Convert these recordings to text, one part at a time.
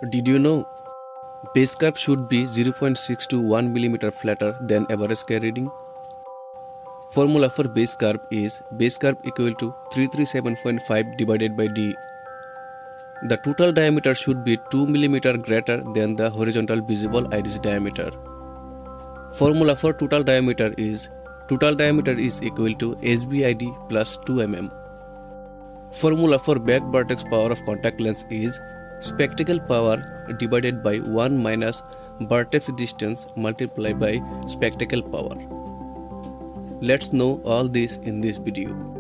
Did you know? Base curve should be 0.6 to 1 mm flatter than average scale reading. Formula for base curve is base curve equal to 337.5 divided by d. The total diameter should be 2 mm greater than the horizontal visible iris diameter. Formula for total diameter is equal to SBID plus 2 mm. Formula for back vertex power of contact lens is spectacle power divided by 1 minus vertex distance multiplied by spectacle power. Let's know all this in this video.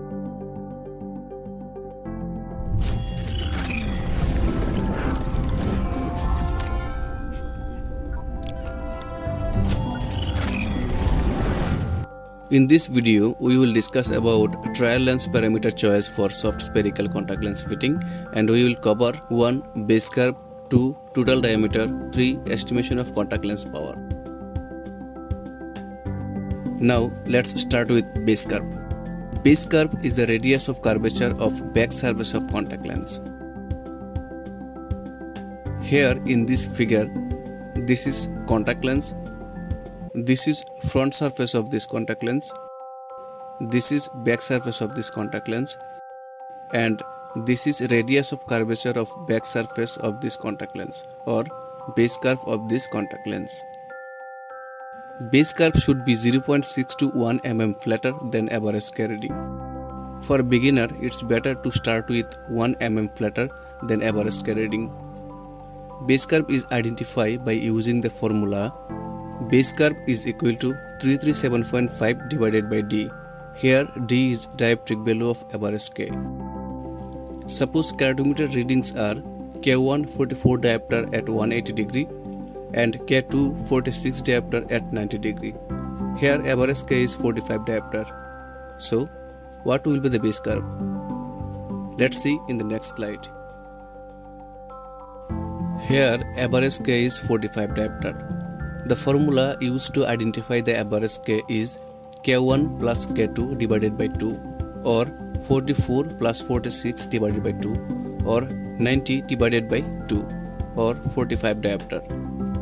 In this video, we will discuss about trial lens parameter choice for soft spherical contact lens fitting, and we will cover 1. Base curve, 2. Total diameter, 3. Estimation of contact lens power. Now let's start with base curve. Base curve is the radius of curvature of back surface of contact lens. Here in this figure, this is contact lens. This is front surface of this contact lens. This is back surface of this contact lens, and this is radius of curvature of back surface of this contact lens, or base curve of this contact lens. Base curve should be 0.6 to 1 mm flatter than average scale reading. For beginner, it's better to start with 1 mm flatter than average scale reading. Base curve is identified by using the formula base curve is equal to 337.5 divided by d. Here d is dioptric value of average K. Suppose keratometer readings are K1 44 diopter at 180 degree and K2 46 diopter at 90 degree. Here average K is 45 diopter. So what will be the base curve? Let's see in the next slide. Here average K is 45 diopter. The formula used to identify the average K is K1 plus K2 divided by 2, or 44 plus 46 divided by 2, or 90 divided by 2, or 45 diopter.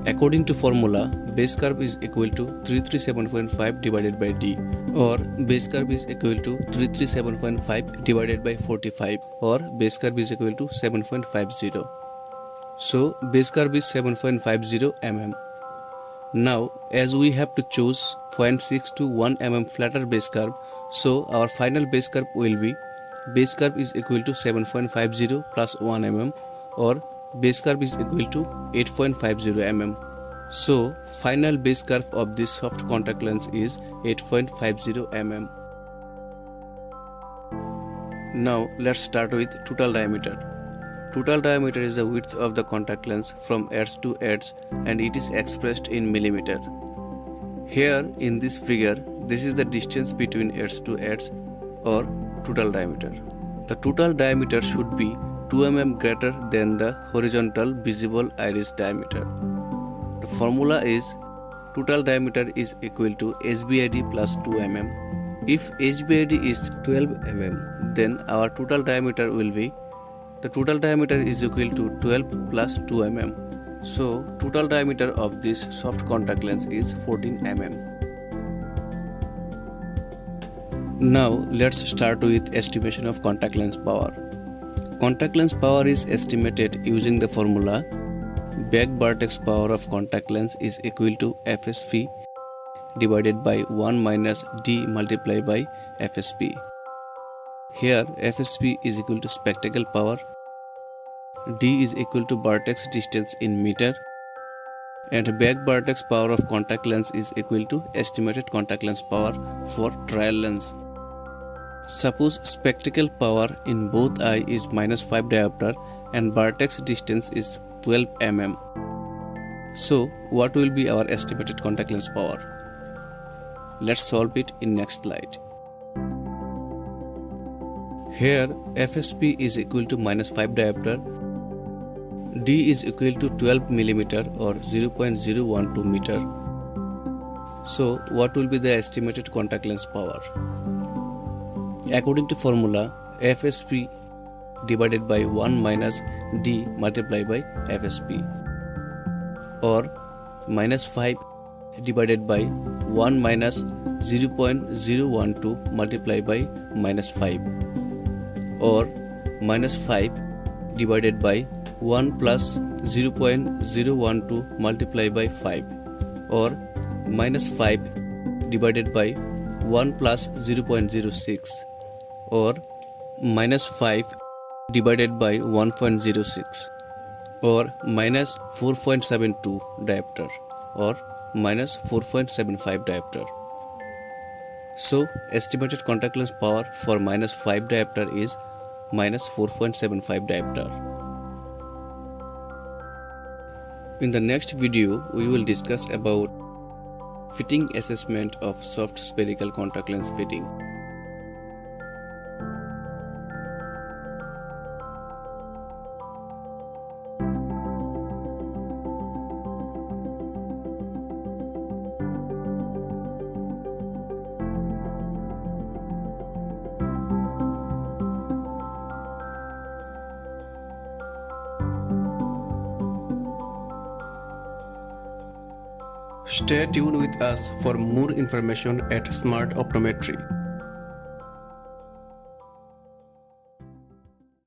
According to formula, base curve is equal to 337.5 divided by d, or base curve is equal to 337.5 divided by 45, or base curve is equal to 7.50. So base curve is 7.50 mm. Now, as we have to choose 0.6 to 1 mm flatter base curve, so our final base curve will be base curve is equal to 7.50 plus 1 mm, or base curve is equal to 8.50 mm. So, final base curve of this soft contact lens is 8.50 mm. Now, let's start with total diameter. Total diameter is the width of the contact lens from edge to edge, and it is expressed in millimeter. Here in this figure, this is the distance between edge to edge, or total diameter. The total diameter should be 2 mm greater than the horizontal visible iris diameter. The formula is total diameter is equal to SBID plus 2 mm. If SBID is 12 mm, then our total diameter will be the total diameter is equal to 12 plus 2 mm. So, total diameter of this soft contact lens is 14 mm. Now, let's start with estimation of contact lens power. Contact lens power is estimated using the formula back vertex power of contact lens is equal to FSP divided by 1 minus d multiplied by FSP. Here, FSP is equal to spectacle power, d is equal to vertex distance in meter, and back vertex power of contact lens is equal to estimated contact lens power for trial lens. Suppose spectacle power in both eye is minus 5 diopter and vertex distance is 12 mm. So, what will be our estimated contact lens power? Let's solve it in next slide. Here FSP is equal to minus 5 diopter, D is equal to 12 mm or 0.012 meter. So what will be the estimated contact lens power? According to formula, FSP divided by 1 minus d multiplied by FSP, or minus 5 divided by 1 minus 0.012 multiplied by minus 5, or minus 5 divided by 1 plus 0.012 multiplied by 5, or minus 5 divided by 1 plus 0.06, or minus 5 divided by 1.06, or minus 4.72 diopter, or minus 4.75 diopter. So estimated contact lens power for minus 5 diopter is minus 4.75 diopter. In the next video, we will discuss about fitting assessment of soft spherical contact lens fitting. Stay tuned with us for more information at Smart Optometry.